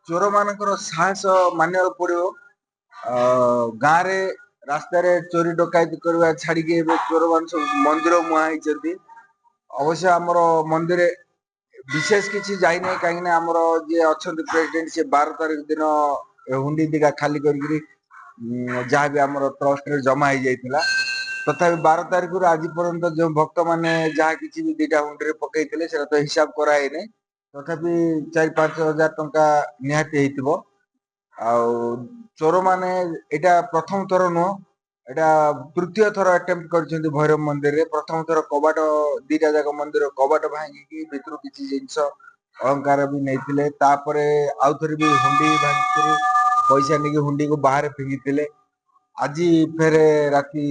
चोर मानकर साहस मानिବାକୁ पड़िବ। गाँव रे रास्ता रे चोरी डकायती करवा छाड़ी के चोर मान सब मंदिर मुहा होइछथि। अवश्य हमर मंदिर विशेष किसी जाई नै काहे ना हमर जे अछंत प्रेसिडेंट से 12 तारीख दिन हुंडी दिगा खाली करगिरी जहाँ भी हमर ट्रस्ट रे जमा हो जाइतिला। तथापि 12 तारीख रु आज पर्यंत जो भक्त माने जहाँ किसी भी दिटा हुंडी रे पकैतिले सेटा तो हिसाब कराई नै। तथापि 4-5 हजार टंका निहाती हेतिबो। आउ चोर माने एटा प्रथम थर नुह, एटा तृतीय थर अटेम्प्ट करछन्ती भैरव मंदिर रे। प्रथम थर कबाट दीटा जाक मंदिर कबाट भांगी की भितरु किछि जिंस अलंकार भी नैतिले। तापरे आउ थरे भी हुंडी भांगी पैसा नेकी हुंडी को बाहर फेंकीतिले। आजी फेरे राती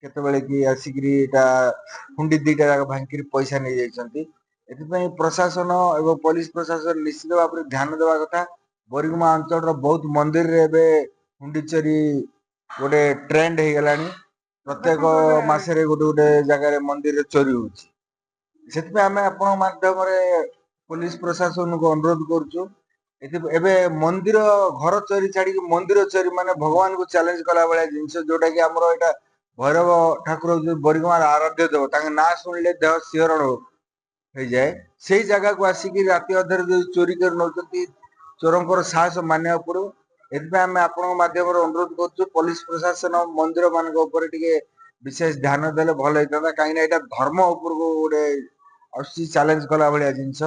केतेबेले की आसिकरी एटा हुंडी दीटा जाक भांगी पैसा नै जाइछन्ती। एथिपई प्रशासन एवं पुलिस प्रशासन निश्चित भाव में ध्यान देवा कथा। बोरिगमा अंचल रो बहुत मंदिर रे बे हुंडी चोरी गोटे ट्रेंड हे गलानी। प्रत्येक मासरे गोटे गोटे जगह रे मंदिर रे चोरी होछि। सेतपे हमें आपण माध्यम रे पुलिस प्रशासन को अनुरोध करछु। एबे मंदिर घर चोरी छाड़ी मंदिर चोरी माने भगवान को चैलेंज कला बेले जिंस जोटा कि हमरो एटा भैरव ठाकुर जो बोरिगमा आराध्य देव ताके ना सुनले देह सिहरण हो जाए। सेही जगह को आसिकी राति अधर जो चोरी कर नौचती चोरंकर साहस मानिया पड़ो। एथिपे आमे आपन माध्यम रे अनुरोध करछु पुलिस प्रशासन मंदिर मान ऊपर टिके विशेष ध्यान देले भल हेता। काहे ना एटा धर्म ऊपर को गोटे चैलेंज कला भलिया जिंस।